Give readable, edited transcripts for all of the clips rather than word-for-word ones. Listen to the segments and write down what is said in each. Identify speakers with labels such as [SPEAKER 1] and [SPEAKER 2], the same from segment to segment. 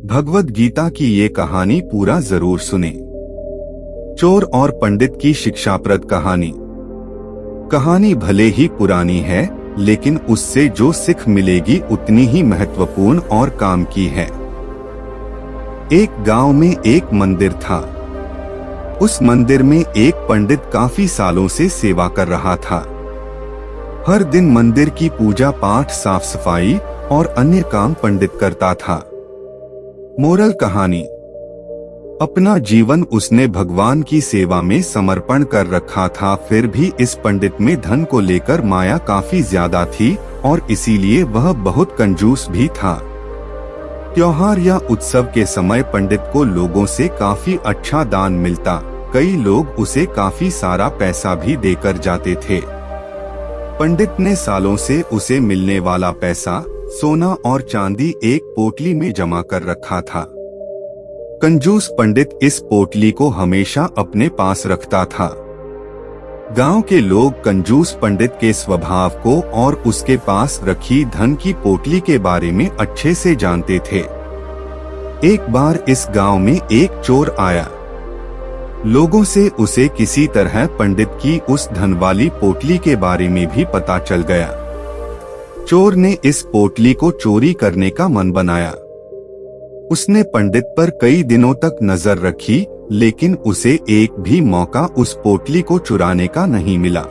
[SPEAKER 1] भगवद गीता की ये कहानी पूरा जरूर सुने। चोर और पंडित की शिक्षाप्रद कहानी। कहानी भले ही पुरानी है, लेकिन उससे जो सीख मिलेगी उतनी ही महत्वपूर्ण और काम की है। एक गांव में एक मंदिर था। उस मंदिर में एक पंडित काफी सालों से सेवा कर रहा था। हर दिन मंदिर की पूजा पाठ, साफ सफाई और अन्य काम पंडित करता था। मोरल कहानी। अपना जीवन उसने भगवान की सेवा में समर्पण कर रखा था, फिर भी इस पंडित में धन को लेकर माया काफी ज्यादा थी और इसीलिए वह बहुत कंजूस भी था। त्योहार या उत्सव के समय पंडित को लोगों से काफी अच्छा दान मिलता। कई लोग उसे काफी सारा पैसा भी देकर जाते थे। पंडित ने सालों से उसे मिलने वाला पैसा, सोना और चांदी एक पोटली में जमा कर रखा था। कंजूस पंडित इस पोटली को हमेशा अपने पास रखता था। गांव के लोग कंजूस पंडित के स्वभाव को और उसके पास रखी धन की पोटली के बारे में अच्छे से जानते थे। एक बार इस गांव में एक चोर आया। लोगों से उसे किसी तरह पंडित की उस धन वाली पोटली के बारे में भी पता चल गया। चोर ने इस पोटली को चोरी करने का मन बनाया। उसने पंडित पर कई दिनों तक नजर रखी, लेकिन उसे एक भी मौका उस पोटली को चुराने का नहीं मिला,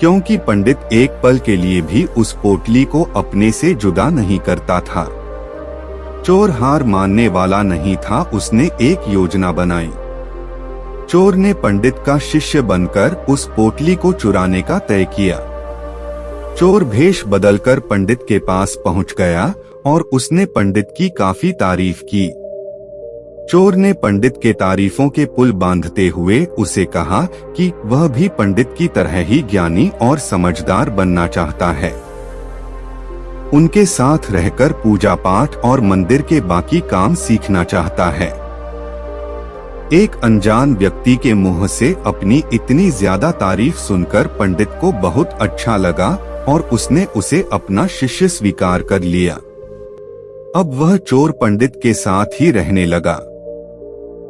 [SPEAKER 1] क्योंकि पंडित एक पल के लिए भी उस पोटली को अपने से जुदा नहीं करता था। चोर हार मानने वाला नहीं था। उसने एक योजना बनाई। चोर ने पंडित का शिष्य बनकर उस पोटली को चुराने का तय किया। चोर भेष बदलकर पंडित के पास पहुंच गया और उसने पंडित की काफी तारीफ की। चोर ने पंडित के तारीफों के पुल बांधते हुए उसे कहा कि वह भी पंडित की तरह ही ज्ञानी और समझदार बनना चाहता है। उनके साथ रहकर पूजा पाठ और मंदिर के बाकी काम सीखना चाहता है। एक अनजान व्यक्ति के मुंह से अपनी इतनी ज्यादा तारीफ सुनकर पंडित को बहुत अच्छा लगा और उसने उसे अपना शिष्य स्वीकार कर लिया। अब वह चोर पंडित के साथ ही रहने लगा।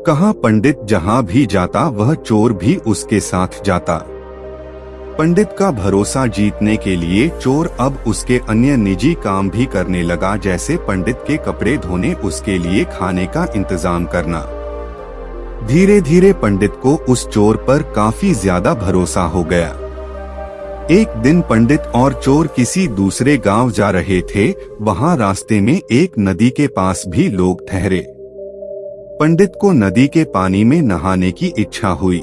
[SPEAKER 1] कहाँ पंडित जहाँ भी जाता वह चोर भी उसके साथ जाता। पंडित का भरोसा जीतने के लिए चोर अब उसके अन्य निजी काम भी करने लगा, जैसे पंडित के कपड़े धोने, उसके लिए खाने का इंतजाम करना। धीरे धीरे पंडित को उस चोर पर काफी ज्यादा भरोसा हो गया। एक दिन पंडित और चोर किसी दूसरे गांव जा रहे थे। वहां रास्ते में एक नदी के पास भी लोग ठहरे। पंडित को नदी के पानी में नहाने की इच्छा हुई।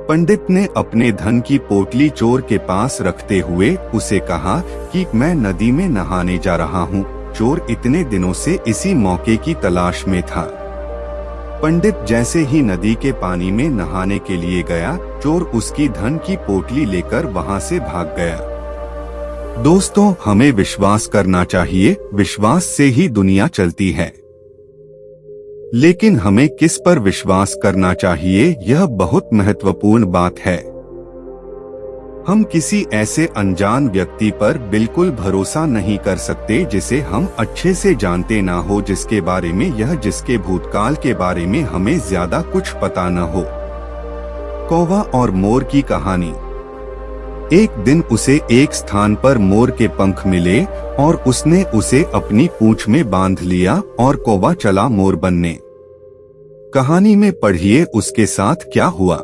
[SPEAKER 1] पंडित ने अपने धन की पोटली चोर के पास रखते हुए उसे कहा कि मैं नदी में नहाने जा रहा हूँ। चोर इतने दिनों से इसी मौके की तलाश में था। पंडित जैसे ही नदी के पानी में नहाने के लिए गया, चोर उसकी धन की पोटली लेकर वहां से भाग गया। दोस्तों, हमें विश्वास करना चाहिए। विश्वास से ही दुनिया चलती है। लेकिन हमें किस पर विश्वास करना चाहिए, यह बहुत महत्वपूर्ण बात है। हम किसी ऐसे अनजान व्यक्ति पर बिल्कुल भरोसा नहीं कर सकते जिसे हम अच्छे से जानते ना हो, जिसके बारे में जिसके भूतकाल के बारे में हमें ज्यादा कुछ पता न हो। कौवा और मोर की कहानी। एक दिन उसे एक स्थान पर मोर के पंख मिले और उसने उसे अपनी पूंछ में बांध लिया और कौवा चला मोर बनने। कहानी में पढ़िए उसके साथ क्या हुआ।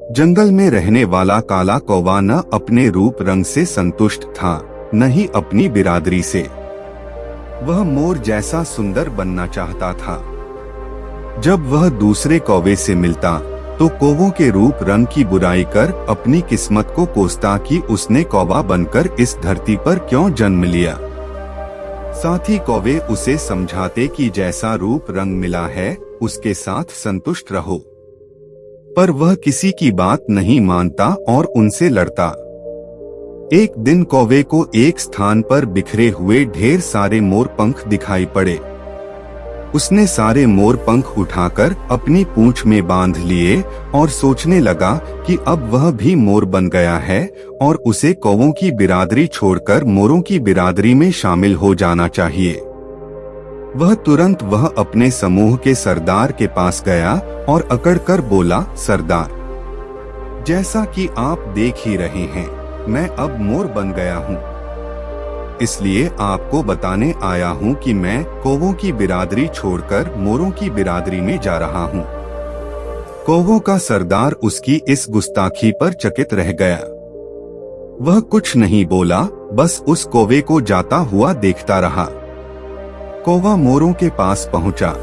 [SPEAKER 1] जंगल में रहने वाला काला कौवा न अपने रूप रंग से संतुष्ट था, न ही अपनी बिरादरी से। वह मोर जैसा सुंदर बनना चाहता था। जब वह दूसरे कौवे से मिलता तो कौवों के रूप रंग की बुराई कर अपनी किस्मत को कोसता कि उसने कौवा बनकर इस धरती पर क्यों जन्म लिया। साथ ही कौवे उसे समझाते कि जैसा रूप रंग मिला है उसके साथ संतुष्ट रहो, पर वह किसी की बात नहीं मानता और उनसे लड़ता। एक दिन कौवे को एक स्थान पर बिखरे हुए ढेर सारे मोर पंख दिखाई पड़े। उसने सारे मोर पंख उठाकर अपनी पूंछ में बांध लिए और सोचने लगा कि अब वह भी मोर बन गया है और उसे कौवों की बिरादरी छोड़कर मोरों की बिरादरी में शामिल हो जाना चाहिए। वह तुरंत अपने समूह के सरदार के पास गया और अकड़कर बोला, सरदार, जैसा कि आप देख ही रहे हैं, मैं अब मोर बन गया हूँ। इसलिए आपको बताने आया हूँ कि मैं कौवों की बिरादरी छोड़कर मोरों की बिरादरी में जा रहा हूँ। कौवों का सरदार उसकी इस गुस्ताखी पर चकित रह गया। वह कुछ नहीं बोला, बस उस कौवे को जाता हुआ देखता रहा। कौवा मोरों के पास पहुंचा।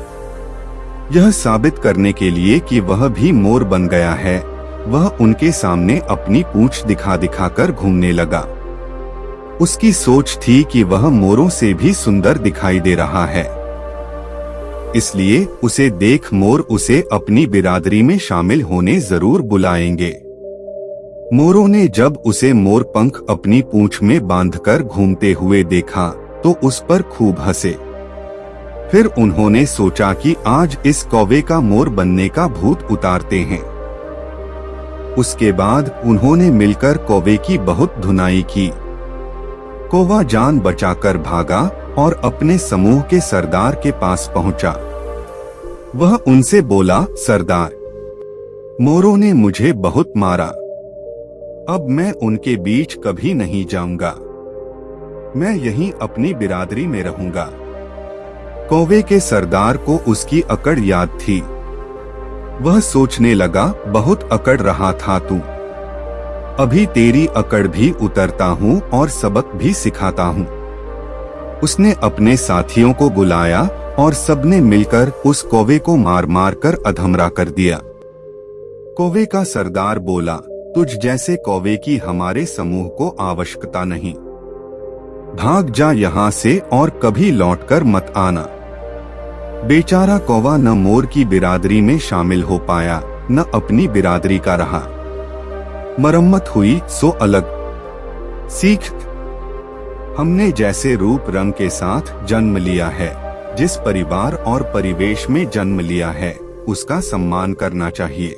[SPEAKER 1] यह साबित करने के लिए कि वह भी मोर बन गया है, वह उनके सामने अपनी पूंछ दिखा दिखाकर घूमने लगा। उसकी सोच थी कि वह मोरों से भी सुंदर दिखाई दे रहा है, इसलिए उसे देख मोर उसे अपनी बिरादरी में शामिल होने जरूर बुलाएंगे। मोरों ने जब उसे मोर पंख अपनी पूंछ में बांधकर घूमते हुए देखा तो उस पर खूब हंसे। फिर उन्होंने सोचा कि आज इस कौवे का मोर बनने का भूत उतारते हैं। उसके बाद उन्होंने मिलकर कौवे की बहुत धुनाई की। कौवा जान बचाकर भागा और अपने समूह के सरदार के पास पहुंचा। वह उनसे बोला, सरदार, मोरों ने मुझे बहुत मारा, अब मैं उनके बीच कभी नहीं जाऊंगा, मैं यहीं अपनी बिरादरी में रहूंगा। कौवे के सरदार को उसकी अकड़ याद थी। वह सोचने लगा, बहुत अकड़ रहा था तू, अभी तेरी अकड़ भी उतरता हूँ और सबक भी सिखाता हूँ। उसने अपने साथियों को बुलाया और सबने मिलकर उस कौवे को मार मार कर अधमरा कर दिया। कौवे का सरदार बोला, तुझ जैसे कौवे की हमारे समूह को आवश्यकता नहीं, भाग जा यहाँ से और कभी लौटकर मत आना। बेचारा कौवा न मोर की बिरादरी में शामिल हो पाया, न अपनी बिरादरी का रहा। मरम्मत हुई सो अलग सीख। हमने जैसे रूप रंग के साथ जन्म लिया है, जिस परिवार और परिवेश में जन्म लिया है, उसका सम्मान करना चाहिए।